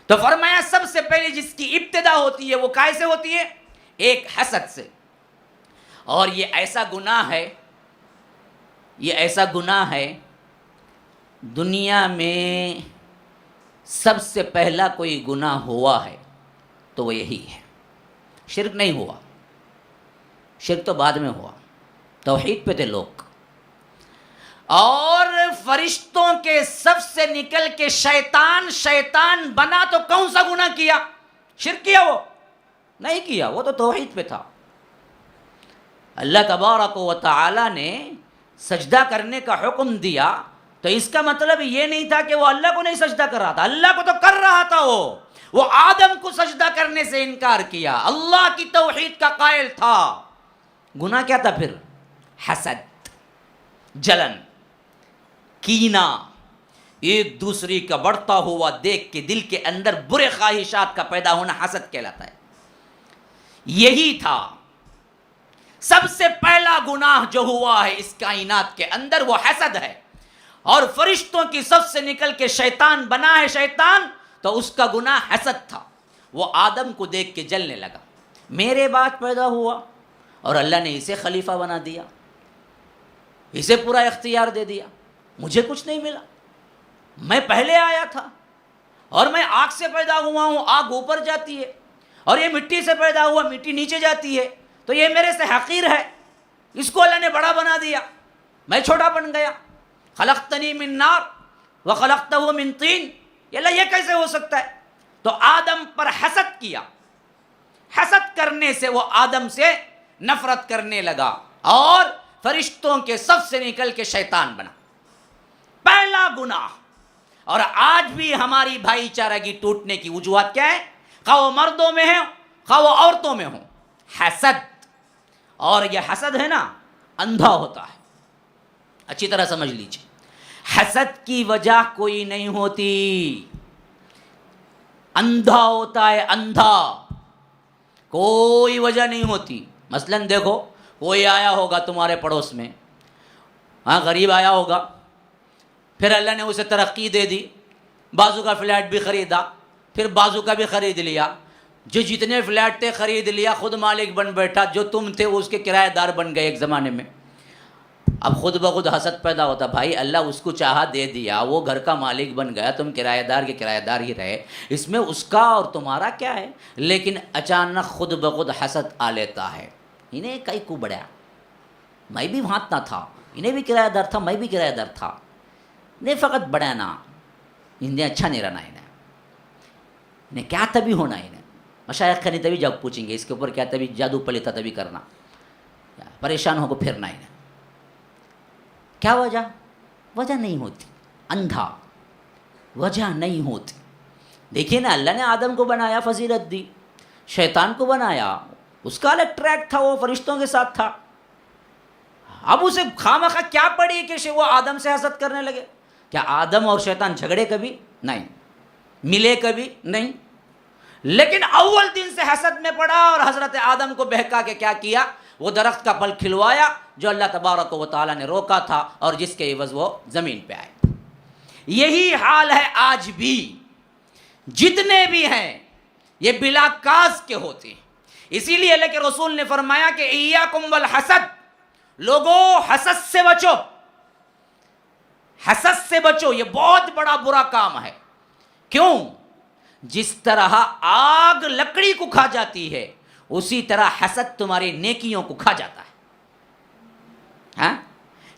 تو فرمایا سب سے پہلے جس کی ابتدا ہوتی ہے وہ کیسے ہوتی ہے؟ ایک حسد سے. اور یہ ایسا گناہ ہے دنیا میں سب سے پہلا کوئی گناہ ہوا ہے تو وہ یہی ہے. شرک نہیں ہوا، شرک تو بعد میں ہوا، توحید پہ تھے لوگ. اور فرشتوں کے سب سے نکل کے شیطان بنا تو کون سا گناہ کیا؟ شرک کیا؟ وہ نہیں کیا، وہ تو توحید پہ تھا. اللہ تبارک و تعالی نے سجدہ کرنے کا حکم دیا تو اس کا مطلب یہ نہیں تھا کہ وہ اللہ کو نہیں سجدہ کر رہا تھا، اللہ کو تو کر رہا تھا. وہ آدم کو سجدہ کرنے سے انکار کیا، اللہ کی توحید کا قائل تھا. گناہ کیا تھا پھر؟ حسد، جلن، کینہ، ایک دوسری کا بڑھتا ہوا دیکھ کے دل کے اندر برے خواہشات کا پیدا ہونا حسد کہلاتا ہے. یہی تھا سب سے پہلا گناہ جو ہوا ہے اس کائنات کے اندر، وہ حسد ہے. اور فرشتوں کی سب سے نکل کے شیطان بنا ہے شیطان، تو اس کا گناہ حسد تھا. وہ آدم کو دیکھ کے جلنے لگا، میرے بعد پیدا ہوا اور اللہ نے اسے خلیفہ بنا دیا، اسے پورا اختیار دے دیا، مجھے کچھ نہیں ملا. میں پہلے آیا تھا اور میں آگ سے پیدا ہوا ہوں، آگ اوپر جاتی ہے، اور یہ مٹی سے پیدا ہوا، مٹی نیچے جاتی ہے، تو یہ میرے سے حقیر ہے. اس کو اللہ نے بڑا بنا دیا، میں چھوٹا بن گیا. خلقتنی من نار وخلقتہ من طین، اللہ یہ کیسے ہو سکتا ہے؟ تو آدم پر حسد کیا. حسد کرنے سے وہ آدم سے نفرت کرنے لگا اور فرشتوں کے سب سے نکل کے شیطان بنا. پہلا گناہ. اور آج بھی ہماری بھائی چارگی ٹوٹنے کی وجوہات کیا ہے؟ خواہ وہ مردوں میں ہے خواہ وہ عورتوں میں ہو، حسد. اور یہ حسد ہے نا اندھا ہوتا ہے، اچھی طرح سمجھ لیجیے. حسد کی وجہ کوئی نہیں ہوتی، اندھا ہوتا ہے، اندھا، کوئی وجہ نہیں ہوتی. مثلا دیکھو، کوئی آیا ہوگا تمہارے پڑوس میں، غریب آیا ہوگا، پھر اللہ نے اسے ترقی دے دی، بازو کا فلیٹ بھی خریدا، پھر بازو کا بھی خرید لیا، جو جتنے فلیٹ تھے خرید لیا، خود مالک بن بیٹھا، جو تم تھے اس کے کرایہ دار بن گئے ایک زمانے میں. اب خود بخود حسد پیدا ہوتا، بھائی اللہ اس کو چاہا دے دیا، وہ گھر کا مالک بن گیا، تم کرایہ دار کے کرایہ دار ہی رہے، اس میں اس کا اور تمہارا کیا ہے؟ لیکن اچانک خود بخود حسد آ لیتا ہے، انہیں کئی کو بڑھیا، میں بھی وہاں نہ تھا، انہیں بھی کرایہ دار تھا، میں بھی کرایہ دار تھا، نہیں فقط بڑھیا نا، انہیں اچھا نہیں رہنا، انہیں کیا تبھی ہونا، انہیں مشائخ کرنی تبھی جب پوچھیں گے اس کے اوپر کیا تبھی جادو پلیتا تبھی کرنا، پریشان ہو کو پھرنا، انہیں کیا وجہ نہیں ہوتی، اندھا، وجہ نہیں ہوتی. دیکھیے نا، اللہ نے آدم کو بنایا، فضیلت دی، شیطان کو بنایا، اس کا الگ ٹریک تھا، وہ فرشتوں کے ساتھ تھا. اب اسے خامخواہ کیا پڑی کہ وہ آدم سے حسد کرنے لگے؟ کیا آدم اور شیطان جھگڑے کبھی؟ نہیں. ملے کبھی؟ نہیں. لیکن اول دن سے حسد میں پڑا اور حضرت آدم کو بہکا کے کیا کیا؟ وہ درخت کا پھل کھلوایا جو اللہ تبارک و تعالیٰ نے روکا تھا، اور جس کے عوض وہ زمین پہ آئے. یہی حال ہے آج بھی، جتنے بھی ہیں یہ بلا کاز کے ہوتے ہیں. اسی لیے اللہ کے رسول نے فرمایا کہ ایاکم والحسد، لوگوں حسد سے بچو، حسد سے بچو، یہ بہت بڑا برا کام ہے. کیوں؟ جس طرح آگ لکڑی کو کھا جاتی ہے، اسی طرح حسد تمہاری نیکیوں کو کھا جاتا ہے. ہاں،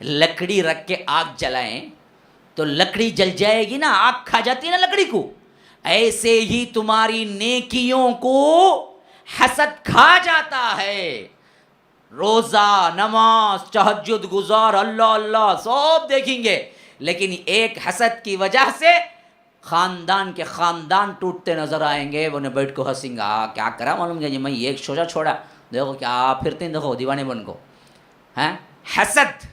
لکڑی رکھ کے آگ جلائیں تو لکڑی جل جائے گی نا، آگ کھا جاتی ہے نا لکڑی کو. ایسے ہی تمہاری نیکیوں کو حسد کھا جاتا ہے. روزہ، نماز، تہجد گزار، اللہ اللہ سب دیکھیں گے، لیکن ایک حسد کی وجہ سے خاندان کے خاندان ٹوٹتے نظر آئیں گے. وہ نے بیٹھ کو ہنسیں گا، کیا کرا معلوم گیا جی، میں ایک شوشہ چھوڑا، دیکھو کیا پھرتے ہیں، دیکھو دیوانے بن کو. حسد